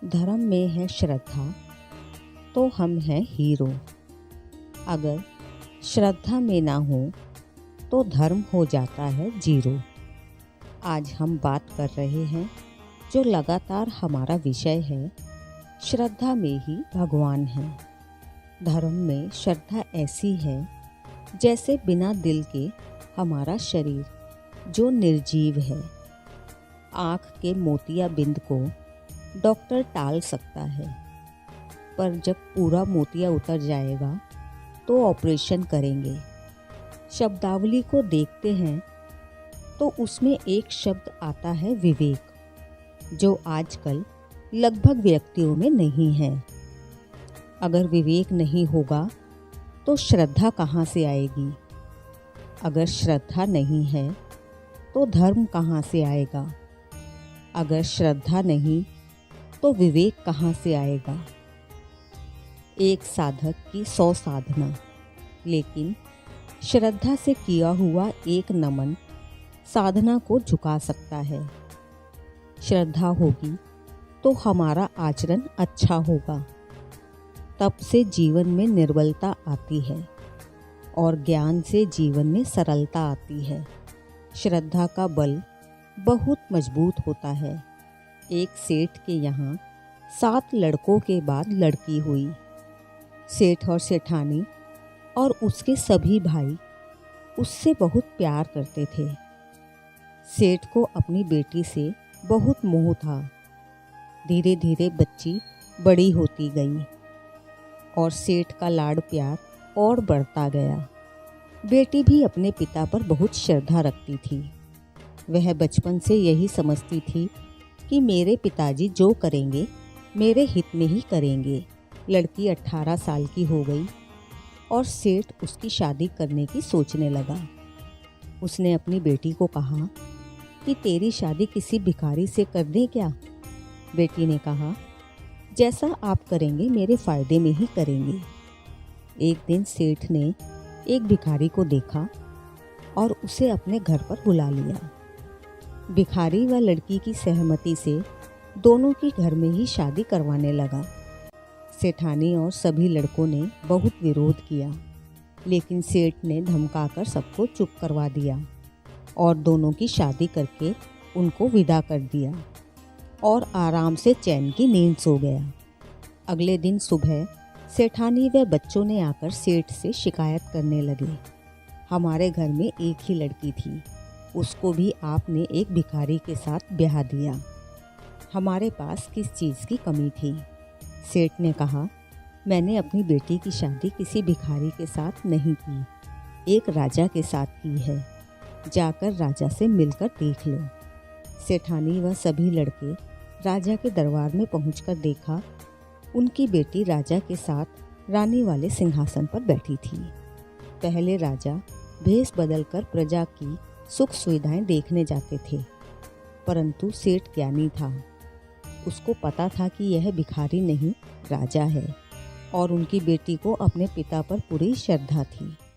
धर्म में है श्रद्धा तो हम हैं हीरो। अगर श्रद्धा में ना हो तो धर्म हो जाता है जीरो। आज हम बात कर रहे हैं जो लगातार हमारा विषय है, श्रद्धा में ही भगवान है। धर्म में श्रद्धा ऐसी है जैसे बिना दिल के हमारा शरीर जो निर्जीव है। आँख के मोतियाबिंद को डॉक्टर टाल सकता है, पर जब पूरा मोतिया उतर जाएगा तो ऑपरेशन करेंगे। शब्दावली को देखते हैं तो उसमें एक शब्द आता है विवेक, जो आजकल लगभग व्यक्तियों में नहीं है। अगर विवेक नहीं होगा तो श्रद्धा कहाँ से आएगी? अगर श्रद्धा नहीं है तो धर्म कहाँ से आएगा? अगर श्रद्धा नहीं तो विवेक कहाँ से आएगा? एक साधक की 100 साधना, लेकिन श्रद्धा से किया हुआ एक नमन साधना को झुका सकता है। श्रद्धा होगी तो हमारा आचरण अच्छा होगा। तप से जीवन में निर्बलता आती है और ज्ञान से जीवन में सरलता आती है। श्रद्धा का बल बहुत मजबूत होता है। एक सेठ के यहाँ 7 लड़कों के बाद लड़की हुई। सेठ और सेठानी और उसके सभी भाई उससे बहुत प्यार करते थे। सेठ को अपनी बेटी से बहुत मोह था। धीरे धीरे बच्ची बड़ी होती गई और सेठ का लाड़ प्यार और बढ़ता गया। बेटी भी अपने पिता पर बहुत श्रद्धा रखती थी। वह बचपन से यही समझती थी कि मेरे पिताजी जो करेंगे मेरे हित में ही करेंगे। लड़की 18 साल की हो गई और सेठ उसकी शादी करने की सोचने लगा। उसने अपनी बेटी को कहा कि तेरी शादी किसी भिखारी से कर दें क्या? बेटी ने कहा, जैसा आप करेंगे मेरे फ़ायदे में ही करेंगे। एक दिन सेठ ने एक भिखारी को देखा और उसे अपने घर पर बुला लिया। भिखारी व लड़की की सहमति से दोनों की घर में ही शादी करवाने लगा। सेठानी और सभी लड़कों ने बहुत विरोध किया, लेकिन सेठ ने धमकाकर सबको चुप करवा दिया और दोनों की शादी करके उनको विदा कर दिया और आराम से चैन की नींद सो गया। अगले दिन सुबह सेठानी व बच्चों ने आकर सेठ से शिकायत करने लगे, हमारे घर में एक ही लड़की थी, उसको भी आपने एक भिखारी के साथ ब्याह दिया। हमारे पास किस चीज़ की कमी थी? सेठ ने कहा, मैंने अपनी बेटी की शादी किसी भिखारी के साथ नहीं की, एक राजा के साथ की है। जाकर राजा से मिलकर देख लो। सेठानी व सभी लड़के राजा के दरबार में पहुंचकर देखा, उनकी बेटी राजा के साथ रानी वाले सिंहासन पर बैठी थी। पहले राजा भेष बदलकर प्रजा की सुख सुविधाएं देखने जाते थे, परंतु सेठ ज्ञानी था। उसको पता था कि यह भिखारी नहीं राजा है और उनकी बेटी को अपने पिता पर पूरी श्रद्धा थी।